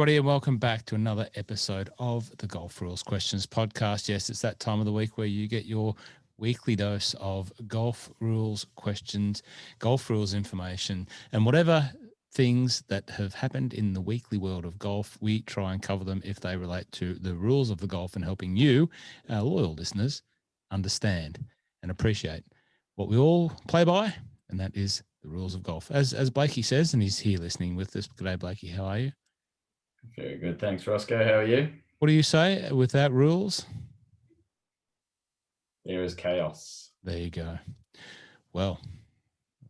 everybody, and welcome back to another episode of the Golf Rules Questions podcast. Yes, it's that time of the week where you get your weekly dose of golf rules questions, golf rules information, and whatever things that have happened in the weekly world of golf, we try and cover them if they relate to the rules of the golf and helping you, our loyal listeners, understand and appreciate what we all play by, and that is the rules of golf. As Blakey says, and he's here listening with us. G'day, Blakey. How are you? Very good. Thanks, Rossco. How are you? What do you say without rules? There is chaos. There you go. Well,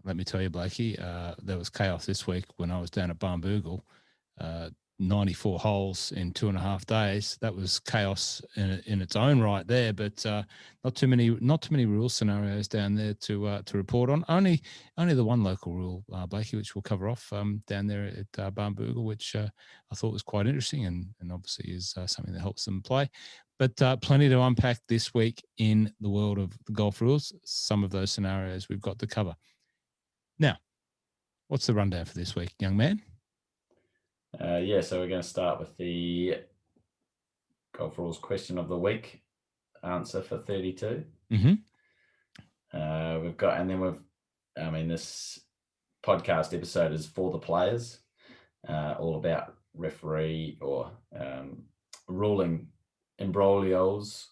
let me tell you, Blakey, there was chaos this week when I was down at Barnbougle. 94 holes in 2.5 days. That was chaos in its own right there, but not too many rule scenarios down there to report on. Only the one local rule, Blakey, which we'll cover off down there at Barnbougle, which I thought was quite interesting and obviously is something that helps them play. But plenty to unpack this week in the world of the golf rules. Some of those scenarios we've got to cover. Now, what's the rundown for this week, young man? So we're going to start with the Golf Rules Question of the Week answer for 32. Mm-hmm. This podcast episode is for the players, all about referee or ruling imbroglios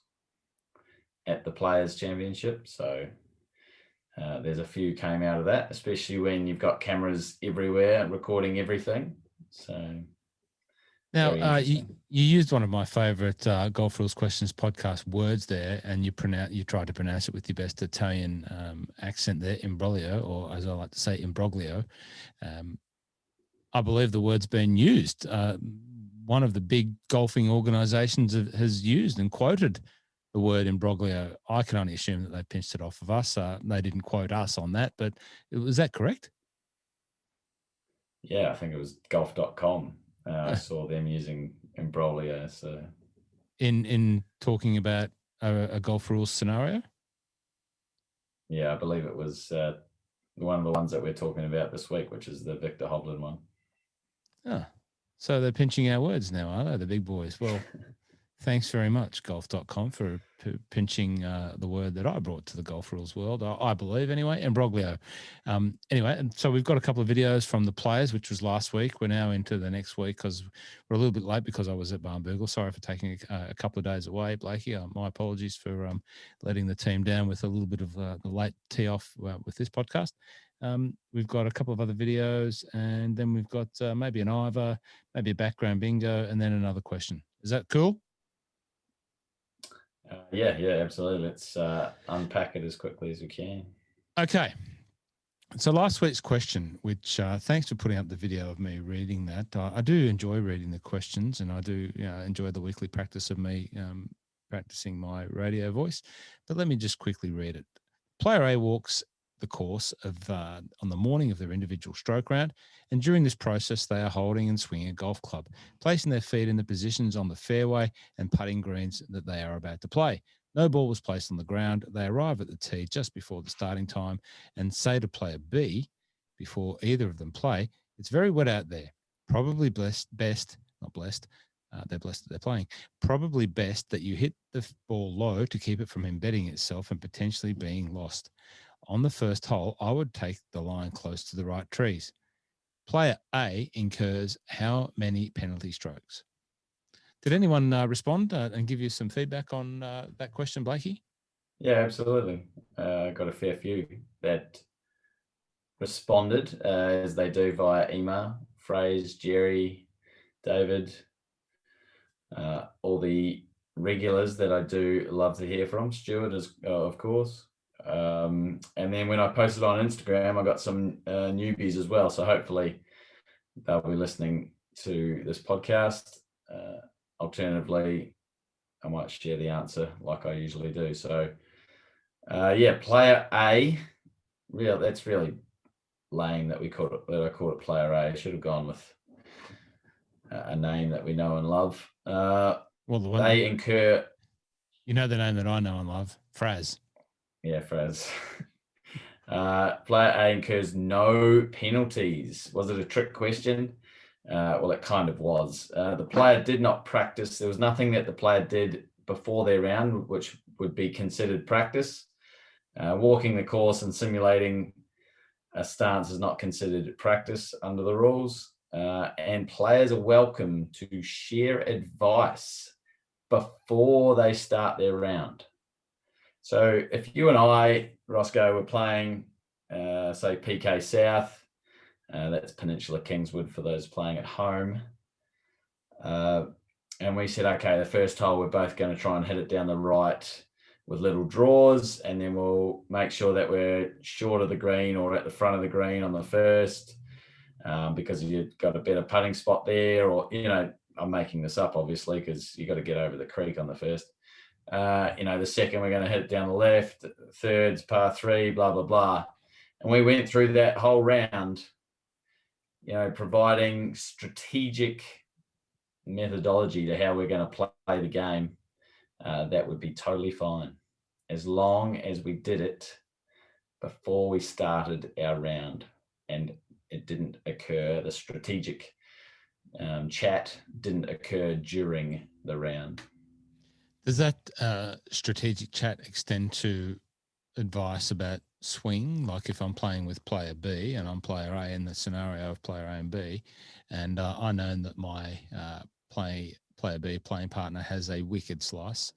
at the Players Championship. So there's a few came out of that, especially when you've got cameras everywhere recording everything. So now you used one of my favorite Golf Rules Questions podcast words there, and you tried to pronounce it with your best Italian accent there, imbroglio, or as I like to say, imbroglio. I believe the word's been used. One of the big golfing organisations has used and quoted the word imbroglio. I can only assume that they pinched it off of us. They didn't quote us on that, but was that correct? Yeah, I think it was golf.com. I saw them using imbroglio. So in talking about a golf rules scenario? Yeah, I believe it was one of the ones that we're talking about this week, which is the Viktor Hovland one. Oh, so they're pinching our words now, are they, the big boys? Well, thanks very much, golf.com, for pinching the word that I brought to the golf rules world, I believe anyway, imbroglio. Anyway, and so we've got a couple of videos from the players, which was last week. We're now into the next week because we're a little bit late because I was at Barnbougle. Sorry for taking a couple of days away, Blakey. My apologies for letting the team down with a little bit of the late tee off with this podcast. We've got a couple of other videos, and then we've got maybe an Ivor, maybe a background bingo, and then another question. Is that cool? Yeah, absolutely. Let's unpack it as quickly as we can. Okay. So last week's question, which thanks for putting up the video of me reading that. I do enjoy reading the questions, and I do enjoy the weekly practice of me practicing my radio voice. But let me just quickly read it. Player A walks the course on the morning of their individual stroke round, and during this process they are holding and swinging a golf club, placing their feet in the positions on the fairway and putting greens that they are about to play. No ball was placed on the ground. They arrive at the tee just before the starting time and say to player B, before either of them play, "It's very wet out there. Probably they're blessed that they're playing. Probably best that you hit the ball low to keep it from embedding itself and potentially being lost. On the first hole, I would take the line close to the right trees. Player A incurs how many penalty strokes?" Did anyone respond and give you some feedback on that question, Blakey? Yeah, absolutely. Got a fair few that responded as they do via email. Phrase, Jerry, David, all the regulars that I do love to hear from. Stuart, of course. And then when I posted on Instagram, I got some newbies as well. So hopefully they'll be listening to this podcast. Alternatively, I might share the answer like I usually do. So player A, that's really lame that I called it player A. I should have gone with a name that we know and love. They incur. You know the name that I know and love, Fraz. Yeah, Fraz. Player A incurs no penalties. Was it a trick question? Well, it kind of was. The player did not practice. There was nothing that the player did before their round, which would be considered practice. Walking the course and simulating a stance is not considered practice under the rules. And players are welcome to share advice before they start their round. So if you and I, Rossco, were playing, say, PK South, that's Peninsula Kingswood for those playing at home. And we said, okay, the first hole, we're both going to try and hit it down the right with little draws, and then we'll make sure that we're short of the green or at the front of the green on the first, because you've got a better putting spot there, or, I'm making this up, obviously, because you got to get over the creek on the first. The second, we're going to hit it down the left, thirds, par 3, blah, blah, blah. And we went through that whole round, providing strategic methodology to how we're going to play the game. That would be totally fine, as long as we did it before we started our round and it didn't occur. The strategic chat didn't occur during the round. Does that strategic chat extend to advice about swing? Like if I'm playing with player B and I'm player A in the scenario of player A and B, and I know that my player B playing partner has a wicked slice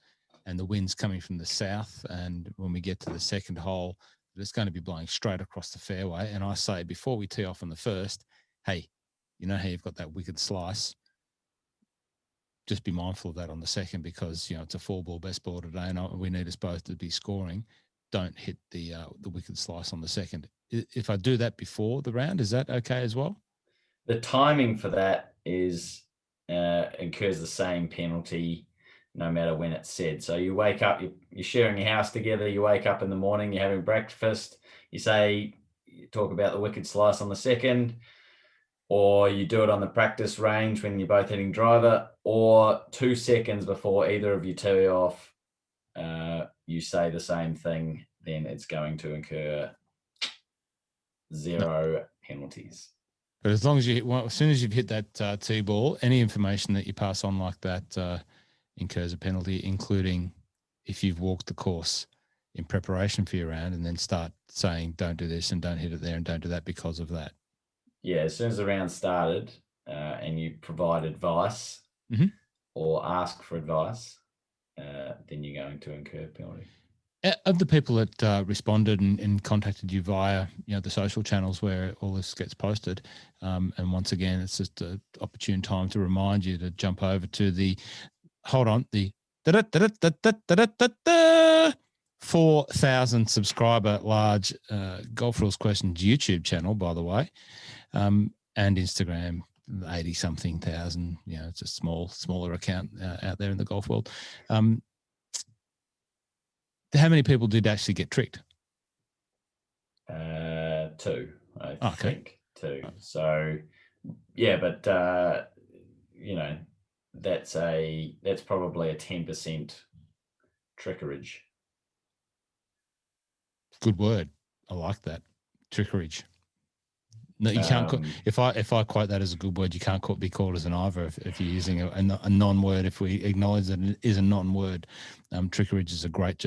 and the wind's coming from the south, and when we get to the second hole, it's going to be blowing straight across the fairway, and I say before we tee off on the first, hey, you know how you've got that wicked slice, just be mindful of that on the second, because it's a 4-ball best ball today and we need us both to be scoring. Don't hit the wicked slice on the second. If I do that before the round, is that okay as well? The timing for that is incurs the same penalty no matter when it's said. So you wake up, you're sharing your house together, you wake up in the morning, you're having breakfast, you talk about the wicked slice on the second, or you do it on the practice range when you're both hitting driver, or 2 seconds before either of you tee off, you say the same thing, then it's going to incur 0 penalties. But as long as as soon as you've hit that tee ball, any information that you pass on like that incurs a penalty, including if you've walked the course in preparation for your round and then start saying, don't do this and don't hit it there and don't do that because of that. Yeah, as soon as the round started and you provide advice or ask for advice, then you're going to incur penalty. Of the people that responded and contacted you via the social channels where all this gets posted, and once again, it's just an opportune time to remind you to jump over to the 4,000 subscriber large GolfRules Questions YouTube channel, by the way, and Instagram, 80-something thousand. It's a smaller account out there in the golf world. How many people did actually get tricked? 2, I think. 2. Oh. So, yeah, but that's probably a 10% trickerage. Good word. I like that. Trickerage. No, you can't call, if I quote that as a good word, you can't be called as an IVOR if you're using a non-word. If we acknowledge that it is a non-word, trickerage is a great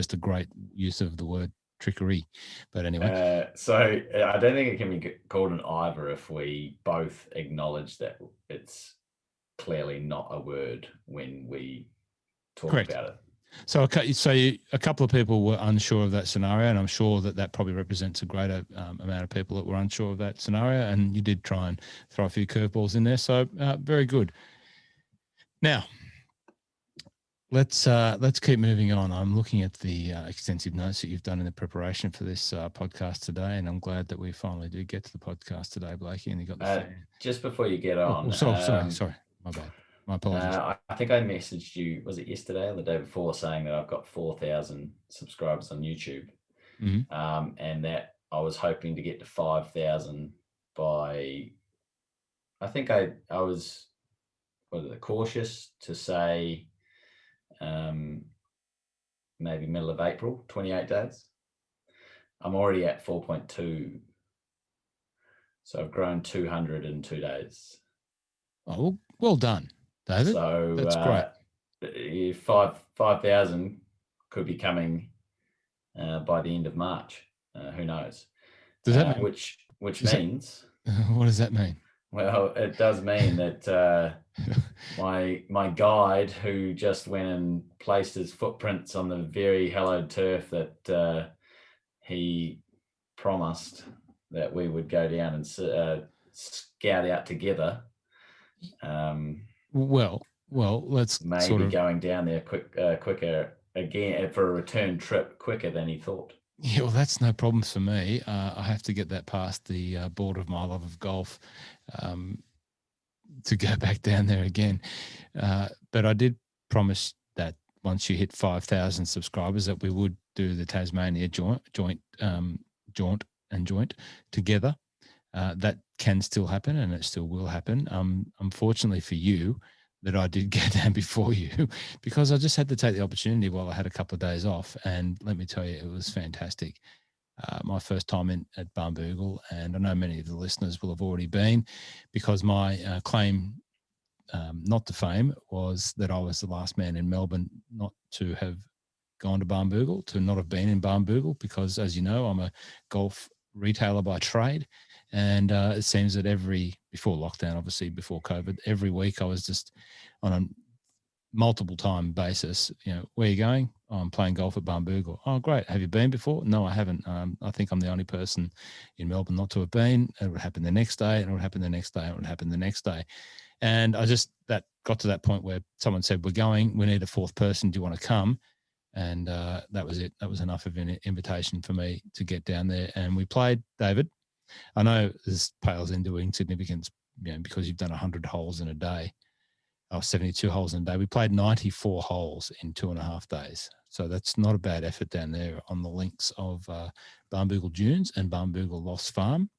use of the word trickery. But anyway, so I don't think it can be called an IVOR if we both acknowledge that it's clearly not a word when we talk about it. So a couple of people were unsure of that scenario, and I'm sure that probably represents a greater amount of people that were unsure of that scenario, and you did try and throw a few curveballs in there. So very good. Now, let's keep moving on. I'm looking at the extensive notes that you've done in the preparation for this podcast today, and I'm glad that we finally do get to the podcast today, Blakey. And you got the just before you get on. Sorry, my bad. My apologies. I think I messaged you, was it yesterday or the day before, saying that I've got 4,000 subscribers on YouTube, and that I was hoping to get to 5,000 by, I think I was cautious to say maybe middle of April, 28 days. I'm already at 4.2. So I've grown 200 in 2 days. Oh, well done, David. So That's great. 5,000 could be coming by the end of March. Who knows? Does that mean? Which means, What does that mean? well, it does mean that my guide, who just went and placed his footprints on the very hallowed turf that he promised that we would go down and scout out together. Well, let's maybe sort of going down there quicker again for a return trip quicker than he thought. Yeah, well, that's no problem for me. I have to get that past the border of my love of golf to go back down there again. But I did promise that once you hit 5,000 subscribers, that we would do the Tasmania jaunt together. That can still happen, and it still will happen. Unfortunately for you, that I did get down before you, because I just had to take the opportunity while I had a couple of days off. And let me tell you, it was fantastic. My first time at Barnbougle, and I know many of the listeners will have already been, because my claim not to fame was that I was the last man in Melbourne not to have gone to Barnbougle, to not have been in Barnbougle, because, as you know, I'm a golf retailer by trade. And it seems that before lockdown, obviously before COVID, every week I was just on a multiple time basis, where are you going? Oh, I'm playing golf at Barnbougle. Oh, great. Have you been before? No, I haven't. I think I'm the only person in Melbourne not to have been. It would happen the next day, and it would happen the next day, and it would happen the next day. And that got to that point where someone said, we need a fourth person. Do you want to come? And that was it. That was enough of an invitation for me to get down there. And we played, David. I know this pales into insignificance, because you've done 100 holes in a day, 72 holes in a day. We played 94 holes in 2.5 days. So that's not a bad effort down there on the links of Barnbougle Dunes and Barnbougle Lost Farm.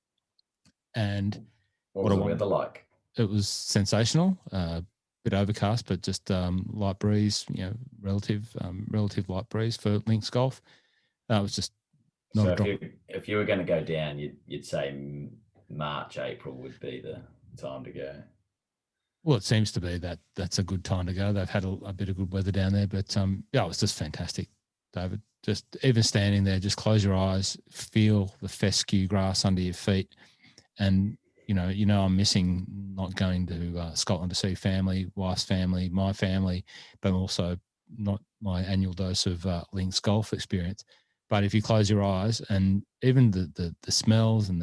And what was the weather like? It was sensational. Bit overcast, but just light breeze, relative light breeze for links golf. It was just not so a drop. If you were going to go down, you'd say March, April would be the time to go. Well, it seems to be that's a good time to go. They've had a bit of good weather down there, but it was just fantastic, David. Just even standing there, just close your eyes, feel the fescue grass under your feet, and I'm missing not going to Scotland to see family, wife's family, my family, but also not my annual dose of links golf experience. But if you close your eyes, and even the smells and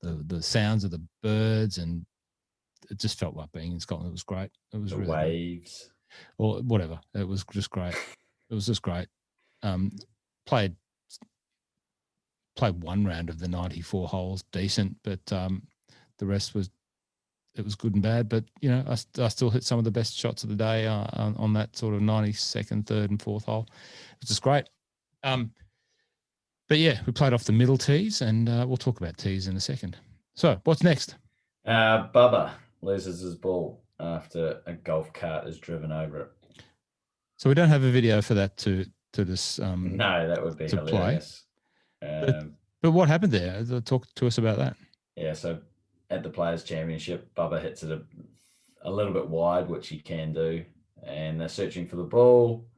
the sounds of the birds, and it just felt like being in Scotland. It was great. It was really waves, good. Or whatever. It was just great. It was just great. Played one round of the 94 holes, decent, but the rest was good and bad. But I still hit some of the best shots of the day on that sort of 92nd, 3rd, and 4th hole. It was just great. But yeah, we played off the middle tees, and we'll talk about tees in a second. So what's next? Bubba loses his ball after a golf cart is driven over it. So we don't have a video for that to this. No, that would be hilarious. But what happened there? Talk to us about that. Yeah, so at the Players' Championship, Bubba hits it a little bit wide, which he can do, and they're searching for the ball.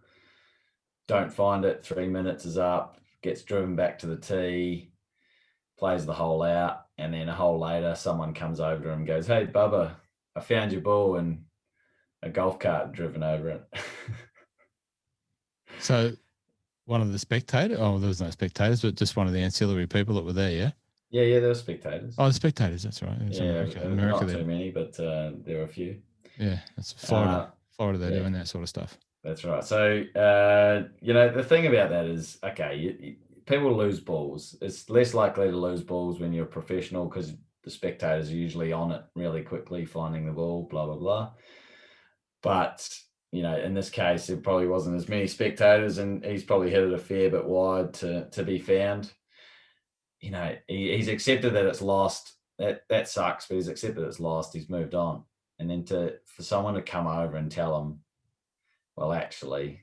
Don't find it. 3 minutes is up. Gets driven back to the tee. Plays the hole out, and then a hole later, someone comes over to him and goes, "Hey, Bubba, I found your ball," and a golf cart driven over it. So one of the spectators, there was no spectators, but just one of the ancillary people that were there, yeah? Yeah, there were spectators. Oh, the spectators, that's right. Yeah, America not too many, but there were a few. Yeah, that's Florida. Florida, they're doing that sort of stuff. That's right. So, the thing about that is, okay, people lose balls. It's less likely to lose balls when you're a professional, because the spectators are usually on it really quickly, finding the ball, blah, blah, blah. But, in this case, it probably wasn't as many spectators, and he's probably hit it a fair bit wide to be found. He's accepted that it's lost. That sucks, but he's accepted it's lost. He's moved on. And then for someone to come over and tell him, well, actually,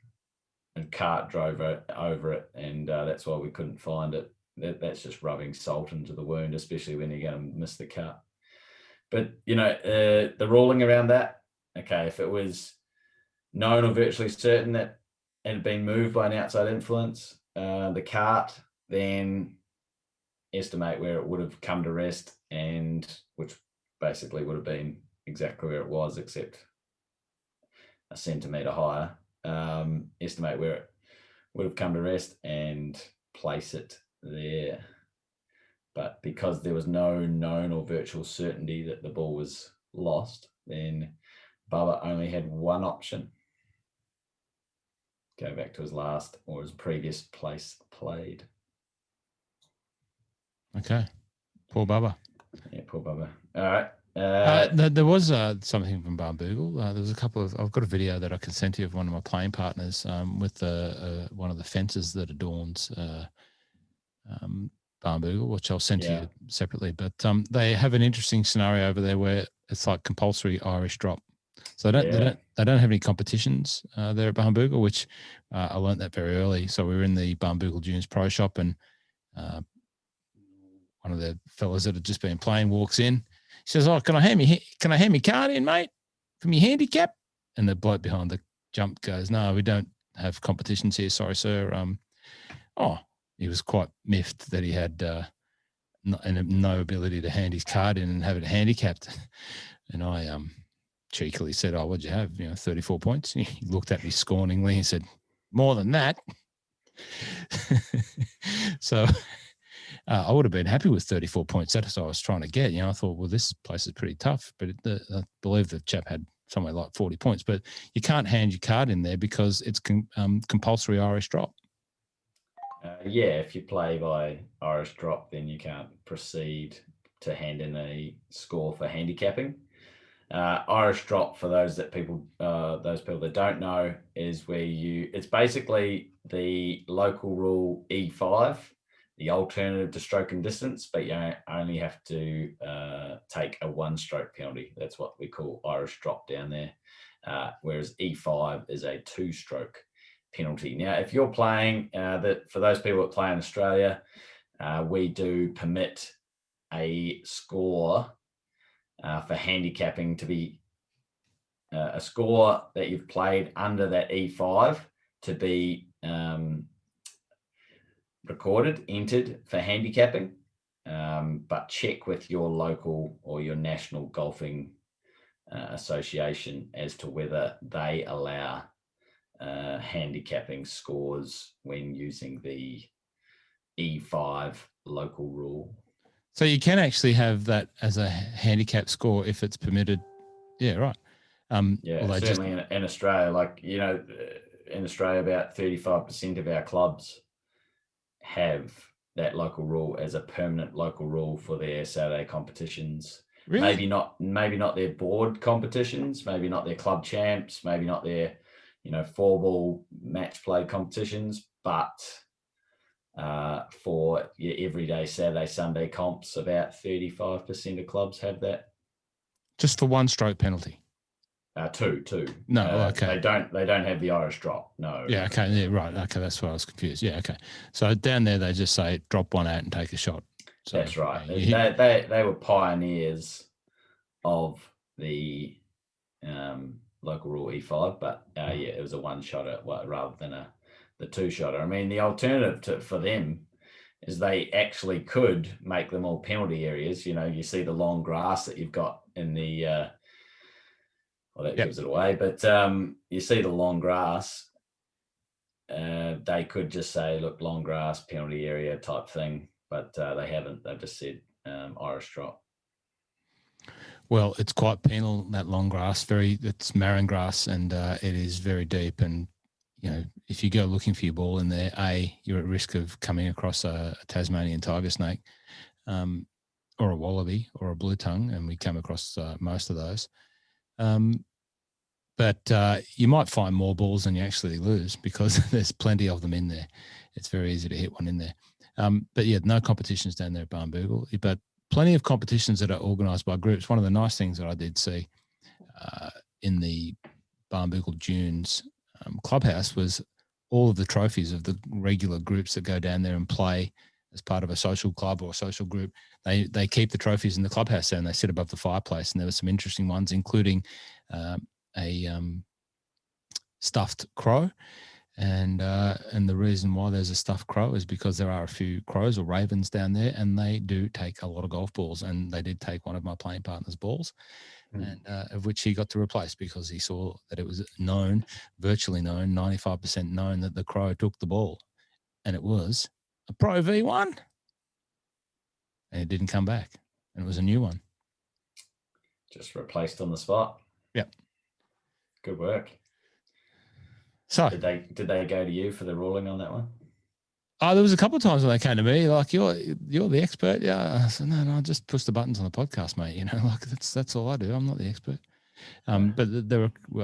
a cart drove over it, and that's why we couldn't find it. That's just rubbing salt into the wound, especially when you're going to miss the cut. But, the ruling around that, okay, if it was known or virtually certain that it had been moved by an outside influence, the cart, then estimate where it would have come to rest, and which basically would have been exactly where it was, except a centimetre higher. Estimate where it would have come to rest and place it there. But because there was no known or virtual certainty that the ball was lost, then Bubba only had one option. Go back to his last or his previous place played. Okay. Poor Bubba. Yeah, poor Bubba. All right. There was something from Barnbougle. There was a couple of. I've got a video that I can send to you of one of my playing partners with one of the fences that adorns Barnbougle, which I'll send to you separately. But they have an interesting scenario over there where it's like compulsory Irish drop. So they don't have any competitions there at Barnbougle, which I learnt that very early. So we were in the Barnbougle Dunes Pro Shop, and one of the fellas that had just been playing walks in. He says, "Oh, can I hand me card in, mate, from your handicap?" And the bloke behind the jump goes, "No, we don't have competitions here. Sorry, sir." He was quite miffed that he had no ability to hand his card in and have it handicapped. And I cheekily said, "Oh, what'd you have? 34 points." He looked at me scorningly and said, "More than that." So I would have been happy with 34 points. That's what I was trying to get. I thought, well, this place is pretty tough. But I believe the chap had somewhere like 40 points. But you can't hand your card in there because it's compulsory Irish drop. If you play by Irish drop, then you can't proceed to hand in a score for handicapping. Irish drop, for those people that don't know, is where it's basically the local rule E5, the alternative to stroke and distance, but you only have to take a one-stroke penalty. That's what we call Irish drop down there, whereas E5 is a two-stroke penalty. Now, if you're playing, for those people that play in Australia, we do permit a score for handicapping to be a score that you've played under that E5 to be recorded, entered for handicapping, but check with your local or your national golfing association as to whether they allow handicapping scores when using the E5 local rule. So you can actually have that as a handicap score if it's permitted. Yeah, right. Certainly in Australia, in Australia, about 35% of our clubs have that local rule as a permanent local rule for their Saturday competitions. Really? Maybe not their board competitions, maybe not their club champs, maybe not their, 4-ball match play competitions, but for your everyday Saturday, Sunday comps, about 35% of clubs have that. Just for one stroke penalty? Two. No, okay. They don't have the Irish drop. No. Yeah, okay. Yeah, right. Okay, that's why I was confused. Yeah, okay. So down there they just say drop one out and take a shot. So, that's right. They were pioneers of the local rule E5, but it was a one-shotter rather than the two-shotter. I mean, the alternative for them is they actually could make them all penalty areas. You see the long grass that you've got in the that gives it away, but you see the long grass. They could just say, look, long grass, penalty area type thing, but they haven't. They've just said Irish drop. Well, it's quite penal, that long grass. It's marron grass, and it is very deep. And if you go looking for your ball in there, you're at risk of coming across a Tasmanian tiger snake, or a wallaby, or a blue tongue, and we come across most of those. But you might find more balls than you actually lose because there's plenty of them in there. It's very easy to hit one in there. But yeah, no competitions down there at Barnbougle, but plenty of competitions that are organised by groups. One of the nice things that I did see in the Barnbougle Dunes clubhouse was all of the trophies of the regular groups that go down there and play as part of a social club or a social group, they keep the trophies in the clubhouse there and they sit above the fireplace. And there were some interesting ones, including a stuffed crow. And the reason why there's a stuffed crow is because there are a few crows or ravens down there, and they do take a lot of golf balls. And they did take one of my playing partner's balls, and of which he got to replace because he saw that it was known, virtually known, 95% known that the crow took the ball, and it was a Pro V1, and it didn't come back, and it was a new one. Just replaced on the spot. Yep. Good work. So did they go to you for the ruling on that one? Oh, there was a couple of times when they came to me like, you're the expert. Yeah. I said, no, I just push the buttons on the podcast, mate. You know, like that's all I do. I'm not the expert. But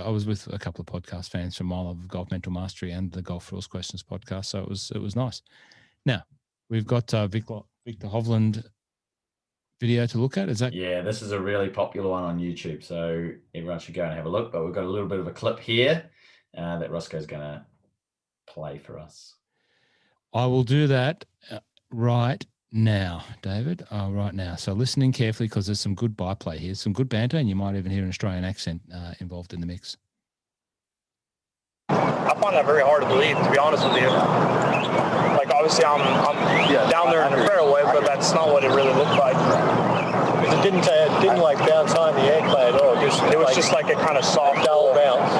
I was with a couple of podcast fans from I Love Golf Mental Mastery and the GolfRules Questions podcast. So it was nice. Now we've got Viktor Hovland video to look at. Is that? Yeah, this is a really popular one on YouTube. So everyone should go and have a look, but we've got a little bit of a clip here that Rossco's going to play for us. I will do that right now, David. Right now. So listening carefully because there's some good byplay here, some good banter, and you might even hear an Australian accent involved in the mix. I find that very hard to believe, to be honest with you. Like, obviously, I'm down there in the fairway, but that's not what it really looked like. Because it didn't like bounce on the egg play at all. It was just like a kind of soft dull bounce.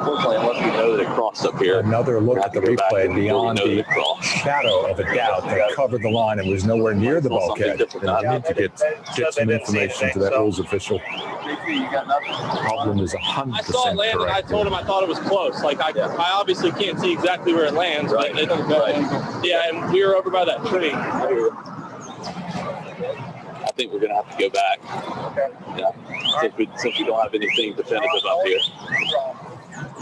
Unfortunately, unless we know that it crossed up here. Another look at the replay beyond the shadow of a doubt that covered the line and was nowhere near the bulkhead. And I need to get some information to that rules official. Problem is 100% I saw it land correct. and I told him I thought it was close. Like, I obviously can't see exactly where it lands, but yeah, and we were over by that tree. I think we're going to have to go back. Okay. Yeah, since we don't have anything definitive up here.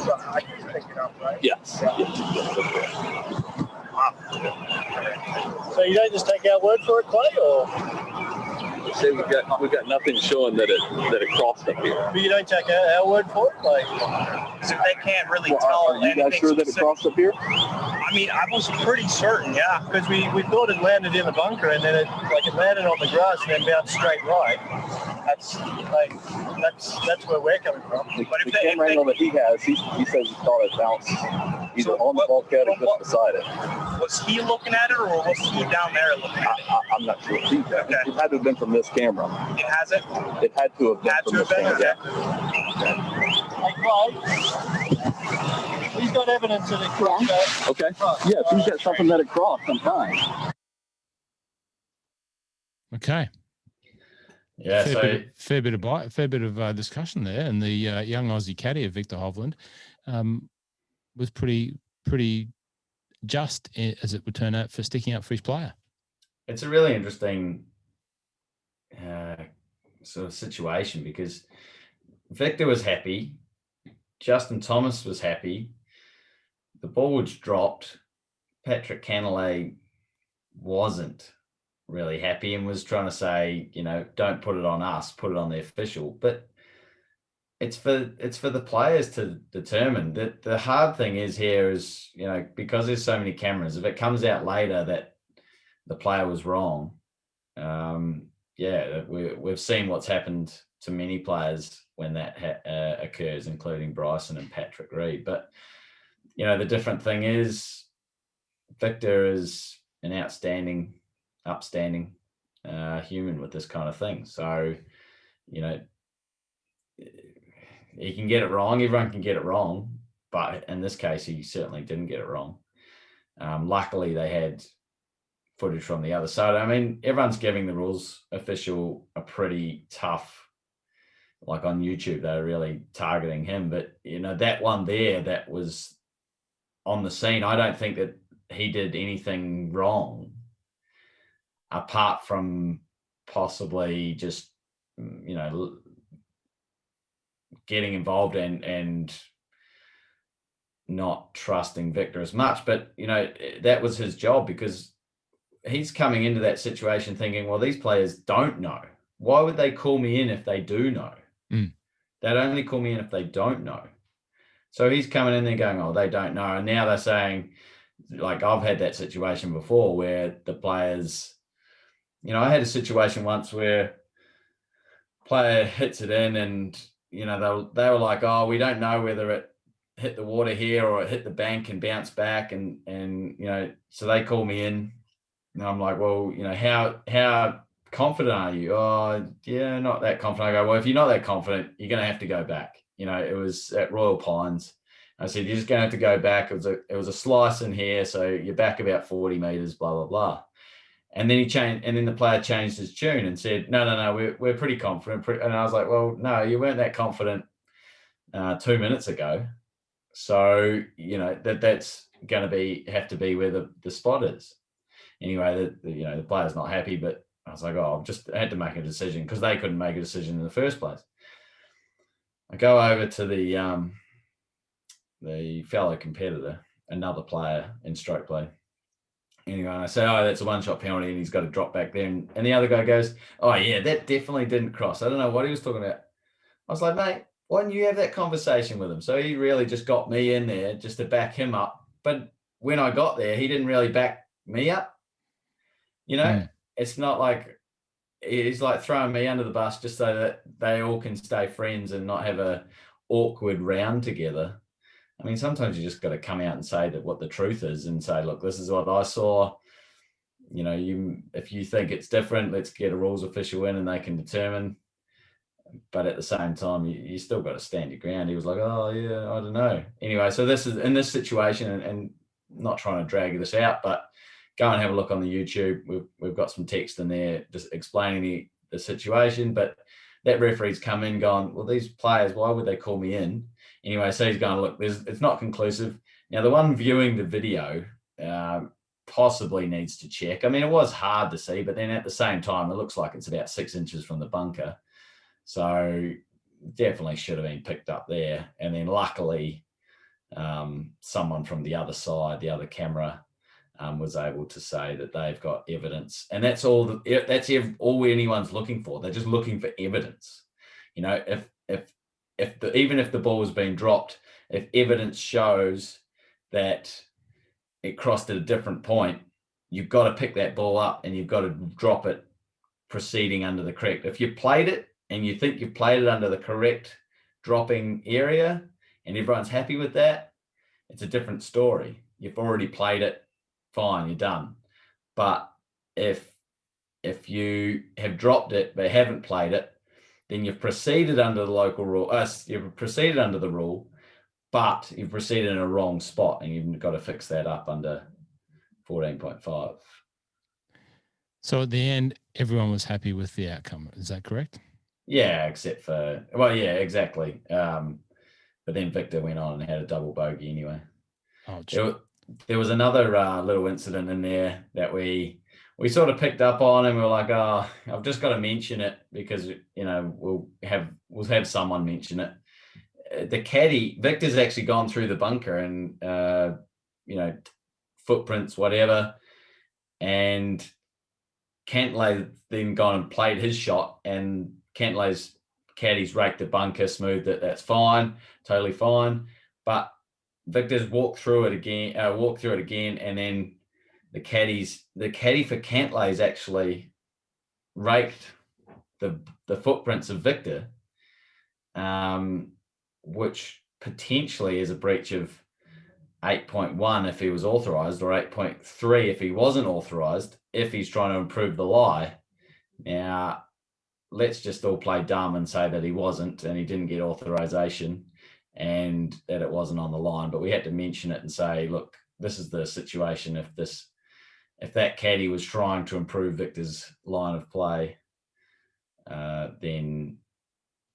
I can pick it up, right? Yes. So you don't just take our word for it, Clay, or? Say we've got nothing showing that it crossed up here. But you don't take our word for it, like? So they can't really tell. Are you guys sure that it crossed up here? I mean, I was pretty certain, yeah. Because we thought it landed in the bunker, and then it landed on the grass and then bounced straight right. That's where we're coming from. But if the camera angle that he has, he says he thought it bounced either on the bulkhead or just beside it. Was he looking at it, or was he down there looking at it? I'm not sure. It had to have been from this camera. It has it? It had to have been from this camera. He's got evidence that it crossed. Okay. Yeah, if he's got something that it crossed, I'm fine. Okay. Yeah, fair bit of discussion there, and the young Aussie caddy of Viktor Hovland was pretty just, as it would turn out, for sticking up for his player. It's a really interesting sort of situation because Viktor was happy, Justin Thomas was happy, the ball was dropped, Patrick Cantlay wasn't really happy and was trying to say, you know, don't put it on us, put it on the official. But it's for the players to determine. That the hard thing is here is, you know, because there's so many cameras, if it comes out later that the player was wrong, we've seen what's happened to many players when that occurs, including Bryson and Patrick Reed. But, you know, the different thing is Viktor is an upstanding human with this kind of thing. So, you know, he can get it wrong. Everyone can get it wrong. But in this case, he certainly didn't get it wrong. Luckily, they had footage from the other side. I mean, everyone's giving the rules official a pretty tough, like on YouTube, they're really targeting him. But, you know, that one there that was on the scene, I don't think that he did anything wrong apart from possibly just, you know, getting involved and not trusting Viktor as much. But, you know, that was his job because he's coming into that situation thinking, well, these players don't know. Why would they call me in if they do know? They'd only call me in if they don't know. So he's coming in there going, oh, they don't know. And now they're saying, like I've had that situation before where the players, I had a situation once where player hits it in and, they were like, oh, we don't know whether it hit the water here or it hit the bank and bounced back. And so they call me in and I'm like, well, how confident are you? Oh, yeah, not that confident. I go, well, if you're not that confident, you're going to have to go back. It was at Royal Pines. I said, you're just going to have to go back. It was a slice in here. So you're back about 40 meters, blah, blah, blah. And then he changed, and then the player changed his tune and said, no, we're pretty confident. And I was like, well, no, you weren't that confident 2 minutes ago. So, that's going to have to be where the spot is. Anyway, the player's not happy, but I was like, oh, I had to make a decision because they couldn't make a decision in the first place. I go over to the fellow competitor, another player in stroke play. Anyway, and I say, oh, that's a one-shot penalty and he's got to drop back there. And the other guy goes, oh, yeah, that definitely didn't cross. I don't know what he was talking about. I was like, mate, why didn't you have that conversation with him? So he really just got me in there just to back him up. But when I got there, he didn't really back me up. It's not like he's like throwing me under the bus just so that they all can stay friends and not have a awkward round together. I mean, sometimes you just got to come out and say that what the truth is and say, look, this is what I saw. If you think it's different, let's get a rules official in and they can determine. But at the same time, you still got to stand your ground. He was like, oh, yeah, I don't know. Anyway, so this is in this situation and not trying to drag this out, but go and have a look on the YouTube. We've got some text in there just explaining the situation. But that referee's come in going, well, these players, why would they call me in? Anyway, so he's going, look, it's not conclusive. Now, the one viewing the video possibly needs to check. I mean, it was hard to see, but then at the same time, it looks like it's about 6 inches from the bunker. So definitely should have been picked up there. And then luckily, someone from the other side, the other camera, was able to say that they've got evidence. And that's all anyone's looking for. They're just looking for evidence. Even if the ball has been dropped, if evidence shows that it crossed at a different point, you've got to pick that ball up and you've got to drop it proceeding under the correct. If you played it and you think you've played it under the correct dropping area and everyone's happy with that, it's a different story. You've already played it, fine, you're done. But if you have dropped it but haven't played it, then you've proceeded under the local rule. You've proceeded under the rule, but you've proceeded in a wrong spot, and you've got to fix that up under 14.5. So at the end, everyone was happy with the outcome. Is that correct? Yeah, except for exactly. But then Viktor went on and had a double bogey anyway. Oh, there was another little incident in there that we sort of picked up on, and we were like, oh, I've just got to mention it because we'll have someone mention it. The caddy, Viktor's actually gone through the bunker and footprints, whatever, and Cantlay then gone and played his shot, and Cantlay's caddies raked the bunker, smoothed it. That's fine, totally fine. But Viktor's walked through it again, and then the caddy for Cantlay's actually raked the footprints of Viktor, which potentially is a breach of 8.1 if he was authorized, or 8.3 if he wasn't authorized, if he's trying to improve the lie. Now, let's just all play dumb and say that he wasn't and he didn't get authorization and that it wasn't on the line. But we had to mention it and say, look, this is the situation. If that caddy was trying to improve Viktor's line of play, then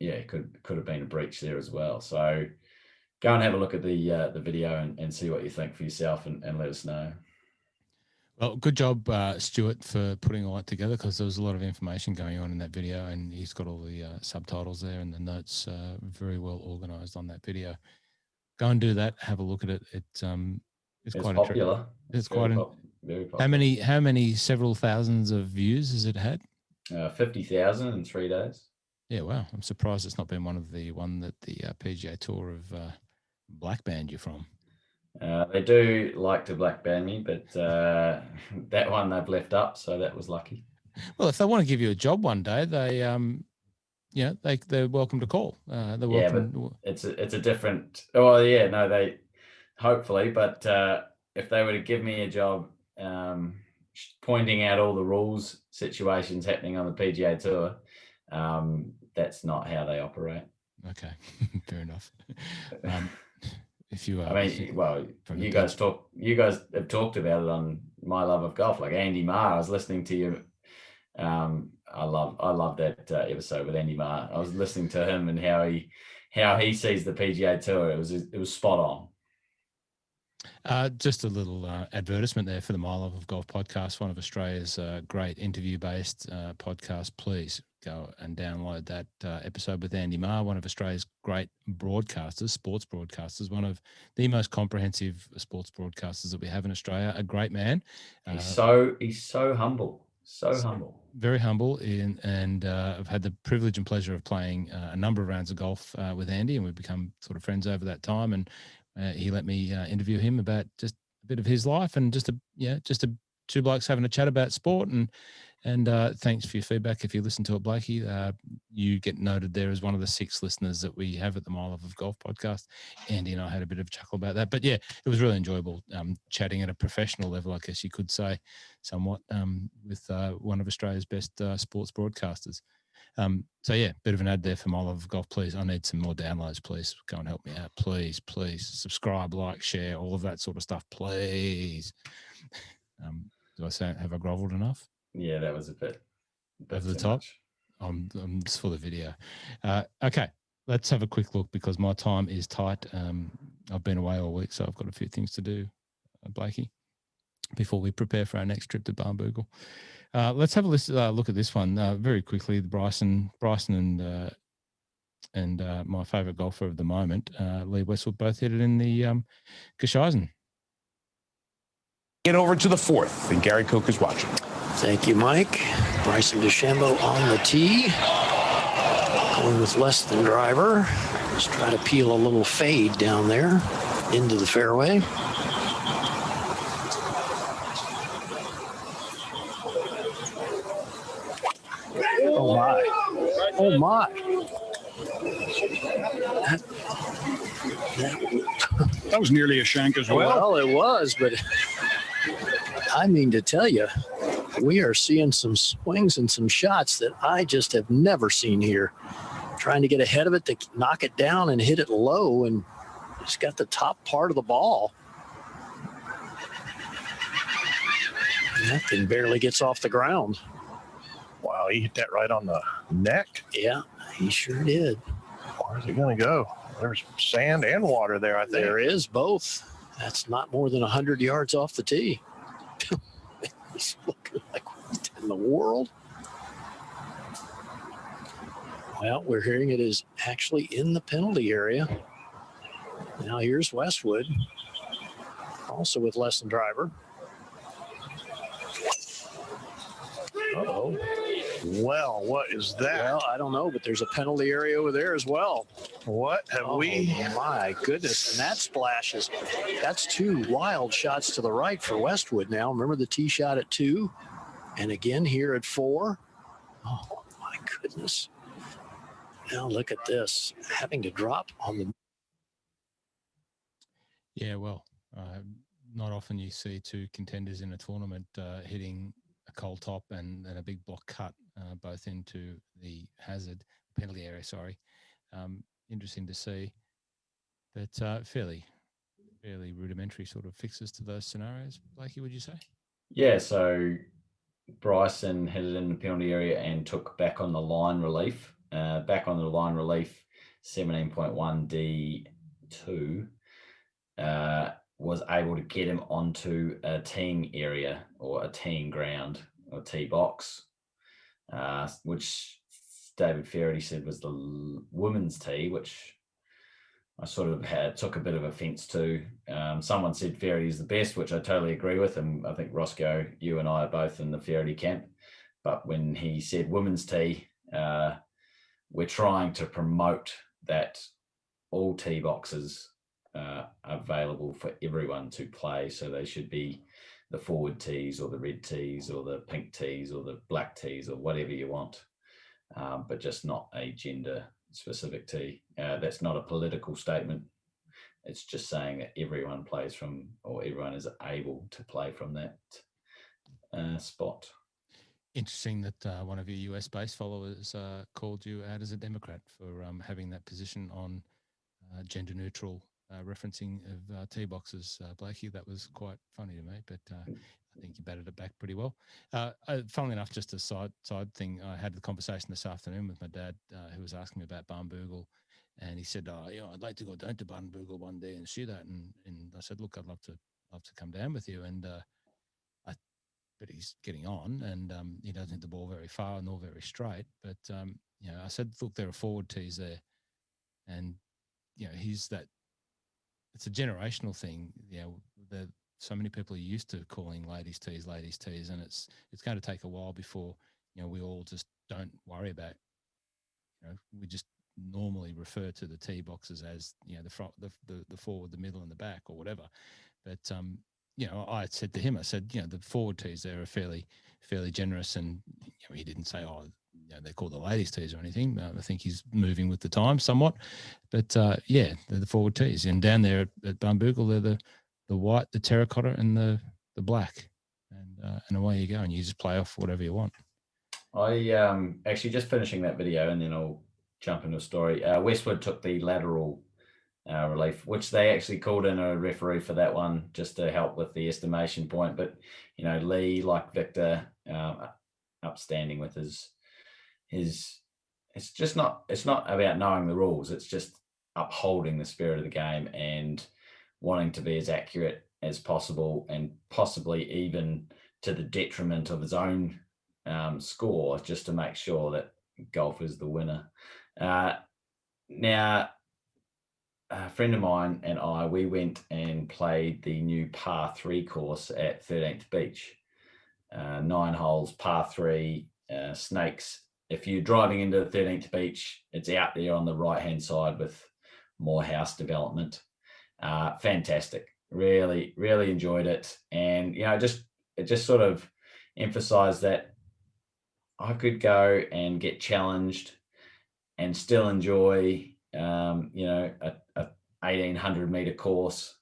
yeah, it could have been a breach there as well. So go and have a look at the video and see what you think for yourself and let us know. Well, good job, Stuart, for putting all that together, because there was a lot of information going on in that video, and he's got all the subtitles there and the notes very well organized on that video. Go and do that. Have a look at it. It's quite popular. It's quite very popular. How many several thousands of views has it had? 50,000 in 3 days. Yeah, wow. I'm surprised it's not been one that the PGA Tour have black banned you from. They do like to black band me, but that one they've left up, so that was lucky. Well, if they want to give you a job one day, they're welcome to call. They're welcome. But it's a different. Oh yeah, no, they hopefully, but if they were to give me a job, pointing out all the rules situations happening on the PGA Tour, that's not how they operate. Okay, fair enough. If you, you guys have talked about it on My Love of Golf, like Andy Maher. I was listening to you. I love that episode with Andy Maher. I was listening to him and how he sees the PGA Tour. It was spot on. Just a little advertisement there for the My Love of Golf podcast, one of Australia's great interview-based podcasts. Please go and download that episode with Andy Maher, one of Australia's great broadcasters, sports broadcasters, one of the most comprehensive sports broadcasters that we have in Australia. A great man. He's so humble. So humble. Very humble. And I've had the privilege and pleasure of playing a number of rounds of golf with Andy, and we've become sort of friends over that time. And he let me interview him about just a bit of his life and just two blokes having a chat about sport. And thanks for your feedback. If you listen to it, Blakey, you get noted there as one of the 6 listeners that we have at the My Love of Golf podcast. Andy and I had a bit of a chuckle about that. But yeah, it was really enjoyable chatting at a professional level, I guess you could say, somewhat, with one of Australia's best sports broadcasters. So yeah, bit of an ad there for My Love of Golf. Please, I need some more downloads. Please go and help me out. Please subscribe, like, share, all of that sort of stuff. Please. Do I say, have I groveled enough? Yeah, that was a bit over the top. I'm just for the video. Okay, let's have a quick look because my time is tight. I've been away all week, so I've got a few things to do, Blakey, before we prepare for our next trip to Barnbougle. Let's have a look at this one very quickly. Bryson and my favourite golfer of the moment, Lee Westwood, both hit it in the Gesheisen. Get over to the 4th, and Gary Cook is watching. Thank you, Mike. Bryson DeChambeau on the tee. Going with less than driver. Let's try to peel a little fade down there into the fairway. Oh, my. Oh, my. That was nearly a shank as well. Well, it was, but I mean to tell you, we are seeing some swings and some shots that I just have never seen here. Trying to get ahead of it to knock it down and hit it low, and just got the top part of the ball. And that thing barely gets off the ground. Wow, he hit that right on the neck. Yeah, he sure did. Where's it going to go? There's sand and water there, I think. There is both. That's not more than 100 yards off the tee. He's looking like, what in the world? Well, we're hearing it is actually in the penalty area. Now here's Westwood, also with less than driver. Uh-oh. Well, what is that? Well, I don't know, but there's a penalty area over there as well. What have we? My goodness. And that splashes. That's 2 wild shots to the right for Westwood now. Remember the tee shot at 2 and again here at 4. Oh, my goodness. Now look at this. Having to drop on the. Yeah, well, not often you see 2 contenders in a tournament hitting a cold top and a big block cut, both into the penalty area, sorry. Interesting to see, but fairly rudimentary sort of fixes to those scenarios. Blakey, would you say? Yeah, so Bryson hit it in the penalty area and took back on the line relief. 17.1 D2 was able to get him onto a teeing area or a teeing ground or tee box, which David Feherty said was the women's tee, which I sort of took a bit of offence to. Someone said Feherty is the best, which I totally agree with, and I think Rossco, you and I are both in the Feherty camp. But when he said women's tee, we're trying to promote that all tee boxes available for everyone to play. So they should be the forward tees or the red tees or the pink tees or the black tees or whatever you want, but just not a gender specific tee. That's not a political statement. It's just saying that everyone plays from, or everyone is able to play from that spot. Interesting that one of your US-based followers called you out as a Democrat for having that position on gender-neutral referencing of tee boxes, Blakey. That was quite funny to me, but I think you batted it back pretty well. Funnily enough, just a side thing, I had the conversation this afternoon with my dad, who was asking me about Barnbougle, and he said, I'd like to go down to Barnbougle one day and see that. And I said, look, I'd love to come down with you. And but he's getting on, and he doesn't hit the ball very far nor very straight. But I said, look, there are forward tees there, and he's that. It's a generational thing. So many people are used to calling ladies tees, and it's going to take a while before we all just don't worry about. We just normally refer to the tee boxes as the front, the forward, the middle, and the back, or whatever. But I said to him, the forward tees there are fairly generous, and he didn't say, they're called the ladies tees or anything. I think he's moving with the times somewhat, but they're the forward tees. And down there at Barnbougle, they're the white, the terracotta, and the black, and away you go, and you just play off whatever you want. I actually just finishing that video, and then I'll jump into a story. Westwood took the lateral relief, which they actually called in a referee for that one just to help with the estimation point. But Lee, like Victor, upstanding with his it's not about knowing the rules. It's just upholding the spirit of the game and wanting to be as accurate as possible, and possibly even to the detriment of his own score, just to make sure that golf is the winner. Now, a friend of mine and I, we went and played the new par 3 course at 13th Beach. 9 holes, par 3, snakes. If you're driving into 13th Beach, it's out there on the right-hand side with more house development. Fantastic. Really, really enjoyed it. And, it just sort of emphasized that I could go and get challenged and still enjoy, a 1,800 meter course.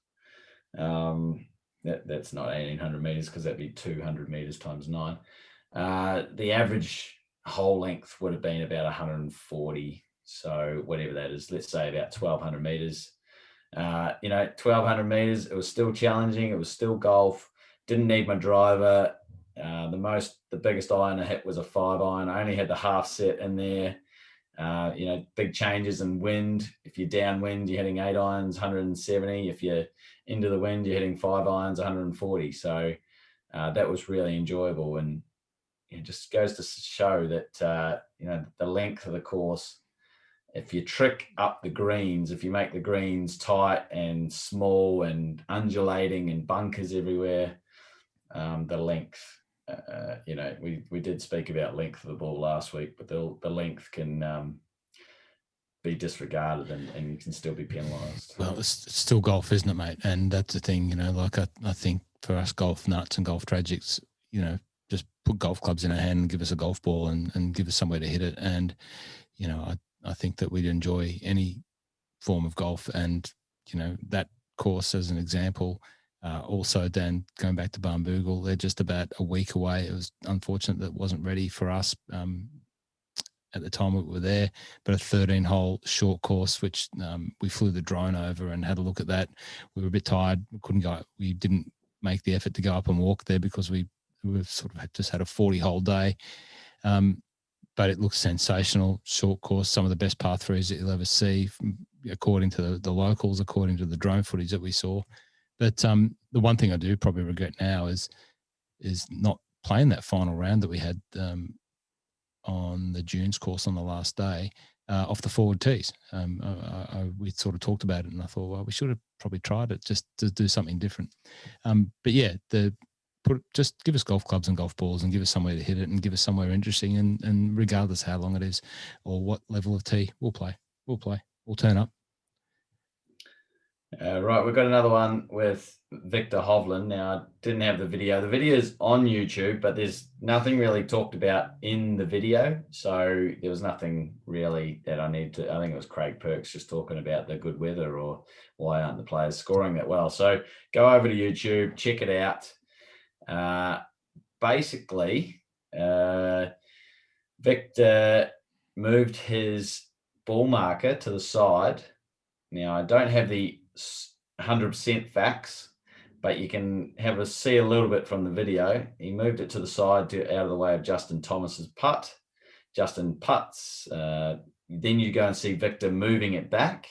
That's not 1,800 meters, because that'd be 200 meters times 9. The average hole length would have been about 140. So whatever that is, let's say about 1,200 meters. 1,200 meters, it was still challenging. It was still golf. Didn't need my driver. The biggest iron I hit was a 5-iron. I only had the half set in there. Big changes in wind. If you're downwind, you're hitting 8 irons, 170. If you're into the wind, you're hitting 5 irons, 140. So that was really enjoyable, and it just goes to show that the length of the course. If you trick up the greens, if you make the greens tight and small and undulating and bunkers everywhere, the length. We did speak about length of the ball last week, but the length can be disregarded, and you can still be penalised. Well, it's still golf, isn't it, mate? And that's the thing, I think for us golf nuts and golf tragics, just put golf clubs in our hand and give us a golf ball and give us somewhere to hit it. And, I think that we'd enjoy any form of golf. And, that course as an example. Also, Dan, going back to Barnbougle, they're just about a week away. It was unfortunate that it wasn't ready for us at the time we were there, but a 13-hole short course, which we flew the drone over and had a look at that. We were a bit tired. We couldn't go. We didn't make the effort to go up and walk there because we've sort of just had a 40-hole day. But it looks sensational. Short course, some of the best par 3s that you'll ever see, according to the locals, according to the drone footage that we saw. But the one thing I do probably regret now is not playing that final round that we had on the Dunes course on the last day off the forward tees. We sort of talked about it, and I thought, well, we should have probably tried it just to do something different. But yeah, just give us golf clubs and golf balls, and give us somewhere to hit it, and give us somewhere interesting. And regardless how long it is or what level of tee, we'll play. We'll turn up. Right, we've got another one with Viktor Hovland. Now, I didn't have the video. The video is on YouTube, but there's nothing really talked about in the video. So there was nothing really that I need to, I think it was Craig Perks just talking about the good weather or why aren't the players scoring that well. So go over to YouTube, check it out. Basically, Viktor moved his ball marker to the side. Now, I don't have the 100% facts, but you can see a little bit from the video. He moved it to the side out of the way of Justin Thomas's putt. Justin putts. Then you go and see Viktor moving it back.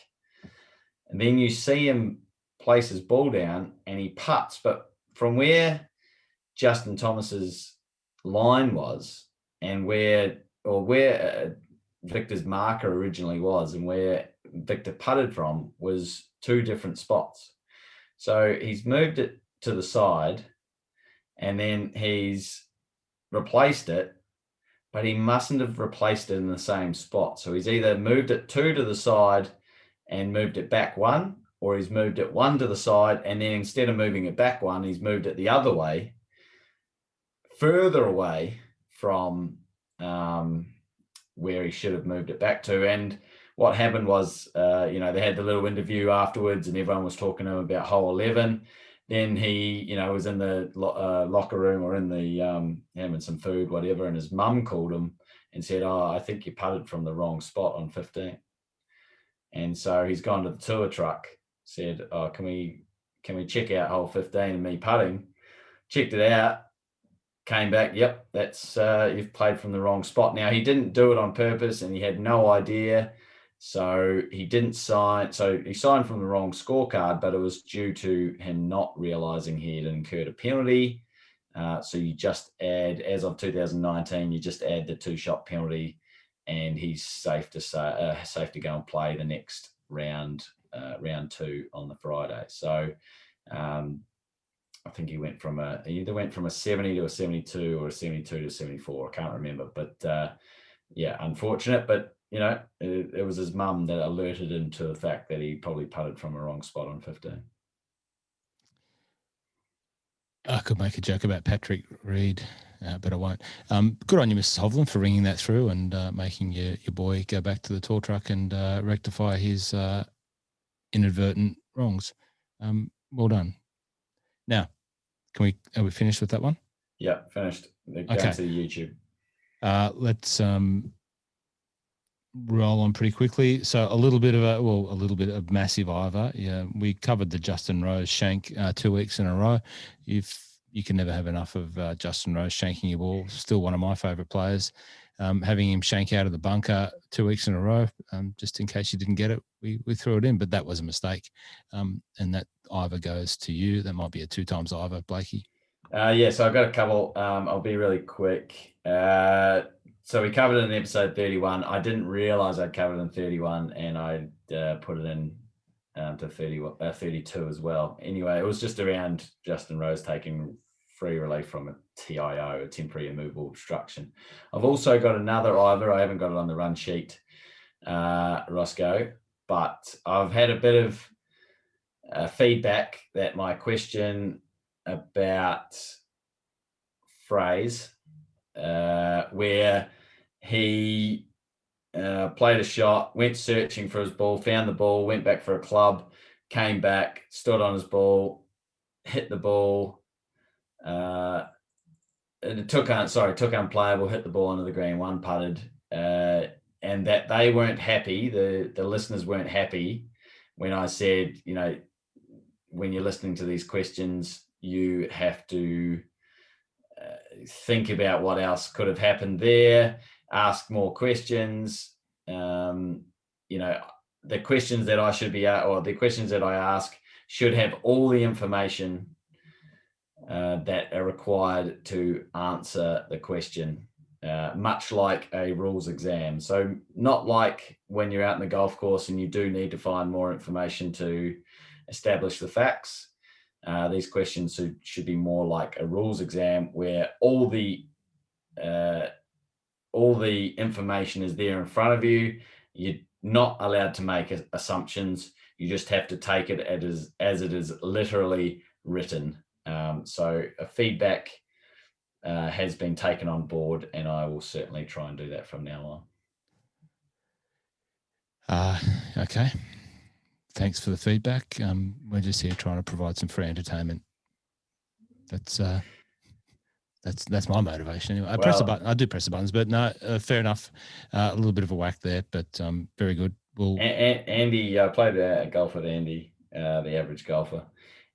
And then you see him place his ball down and he putts. But from where Justin Thomas's line was and where Viktor's marker originally was and where Viktor putted from was two different spots. So he's moved it to the side and then he's replaced it, but he mustn't have replaced it in the same spot. So he's either moved it 2 to the side and moved it back 1, or he's moved it 1 to the side and then instead of moving it back 1, he's moved it the other way, further away from where he should have moved it back to. And what happened was, they had the little interview afterwards and everyone was talking to him about hole 11. Then he, was in the locker room or in the having some food, whatever, and his mum called him and said, "Oh, I think you putted from the wrong spot on 15." And so he's gone to the tour truck, said, "Oh, can we check out hole 15 and me putting?" Checked it out. Came back, yep, that's you've played from the wrong spot. Now, he didn't do it on purpose and he had no idea. So he didn't sign. So he signed from the wrong scorecard, but it was due to him not realizing he had incurred a penalty. So you just add, as of 2019, you just add the 2-shot penalty and he's safe to go and play the next round, round 2 on the Friday. So, I think he either went from a 70 to a 72 or a 72 to 74. I can't remember, but unfortunate. But it was his mum that alerted him to the fact that he probably putted from a wrong spot on 15. I could make a joke about Patrick Reed, but I won't. Good on you, Mrs. Hovland, for ringing that through and making your boy go back to the tour truck and rectify his inadvertent wrongs. Well done. Now, are we finished with that one? Yeah, finished. Going Okay. to the YouTube. Let's roll on pretty quickly. So a little bit of massive Ivor. Yeah, we covered the Justin Rose shank 2 weeks in a row. You can never have enough of Justin Rose shanking your ball. Still one of my favourite players. Having him shank out of the bunker 2 weeks in a row, just in case you didn't get it, we threw it in, but that was a mistake. And that Ivor goes to you. That might be a 2 times Ivor, Blakey. So I've got a couple. I'll be really quick. So we covered it in episode 31. I didn't realize I'd covered it in 31 and I put it in to 32 as well. Anyway, it was just around Justin Rose taking free relief from a TIO, a temporary immovable obstruction. I've also got another Ivor. I haven't got it on the run sheet, Rossco, but I've had a bit of feedback that my question about Fraze, where he played a shot, went searching for his ball, found the ball, went back for a club, came back, stood on his ball, hit the ball, took unplayable, hit the ball onto the green, 1 putted, and that they weren't happy, the listeners weren't happy when I said, when you're listening to these questions, you have to think about what else could have happened there, ask more questions. The questions that I should be, or the questions that I ask should have all the information that are required to answer the question, much like a rules exam. So not like when you're out in the golf course and you do need to find more information to establish the facts. These questions should be more like a rules exam where all the information is there in front of you. You're not allowed to make assumptions. You just have to take it as it is literally written. So feedback has been taken on board, and I will certainly try and do that from now on. Okay. Thanks for the feedback. We're just here trying to provide some free entertainment. That's my motivation. Anyway, press the button. I do press the buttons, but no, fair enough. A little bit of a whack there, but very good. Andy, I played golf with Andy, the average golfer,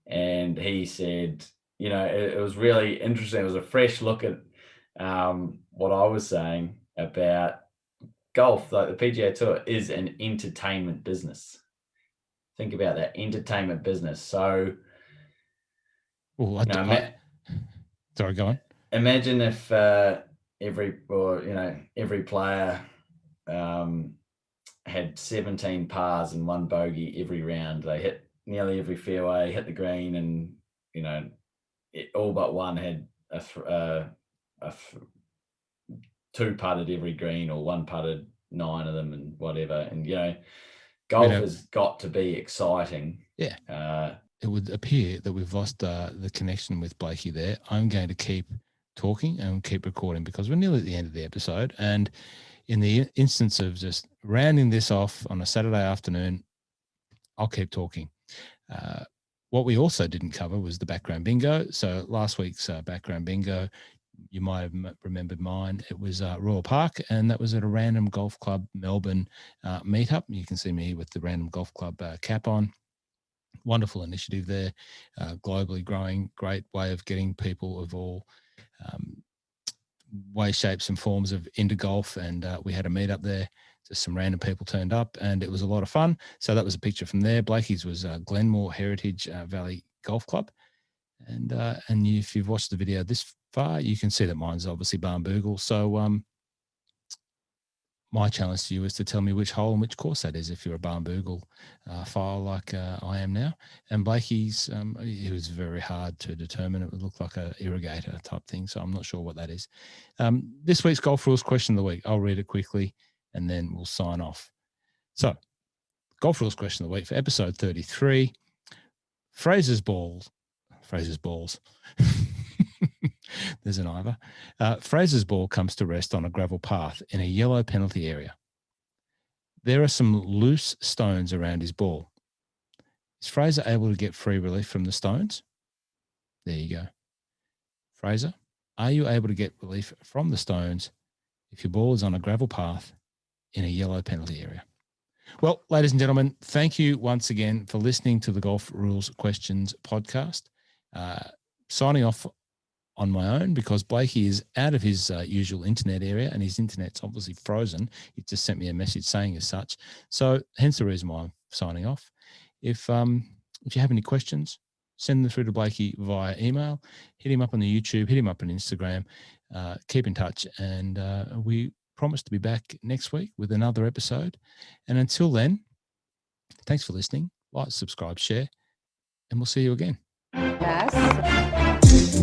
and he said, it was really interesting. It was a fresh look at what I was saying about golf. Like the PGA Tour is an entertainment business. Think about that, entertainment business. So, sorry, go on. Imagine if every player had 17 pars and 1 bogey every round. They hit nearly every fairway, hit the green, and all but one had a 2 putted every green, or 1 putted 9 of them, and whatever. And golf has got to be exciting. Yeah. It would appear that we've lost the connection with Blakey there. I'm going to keep talking and keep recording because we're nearly at the end of the episode. And in the instance of just rounding this off on a Saturday afternoon, I'll keep talking. What we also didn't cover was the background bingo. So last week's background bingo, you might have remembered mine. It was Royal Park, and that was at a Random Golf Club Melbourne meetup. You can see me with the Random Golf Club cap on. Wonderful initiative there, globally growing, great way of getting people of all ways, shapes and forms of into golf. And we had a meetup there. Just some random people turned up, and it was a lot of fun. So that was a picture from there. Blakey's was Glenmore Heritage Valley Golf Club. And if you've watched the video this far, you can see that mine's obviously Barnbougle. So my challenge to you is to tell me which hole and which course that is if you're a Barnbougle file like I am now. And Blakey's, it was very hard to determine. It would look like a irrigator type thing, so I'm not sure what that is. This week's Golf Rules question of the week. I'll read it quickly, and then we'll sign off. So, Golf Rules question of the week for episode 33. Fraser's balls. There's an Ivor. Fraser's ball comes to rest on a gravel path in a yellow penalty area. There are some loose stones around his ball. Is Fraser able to get free relief from the stones? There you go. Fraser, are you able to get relief from the stones if your ball is on a gravel path in a yellow penalty area? Well, ladies and gentlemen, thank you once again for listening to the Golf Rules Questions podcast. Signing off on my own because Blakey is out of his usual internet area, and his internet's obviously frozen. He just sent me a message saying as such. So hence the reason why I'm signing off. If you have any questions, send them through to Blakey via email. Hit him up on the YouTube, hit him up on Instagram. Keep in touch, and we promise to be back next week with another episode. And until then, thanks for listening. Like, subscribe, share, and we'll see you again. Yes.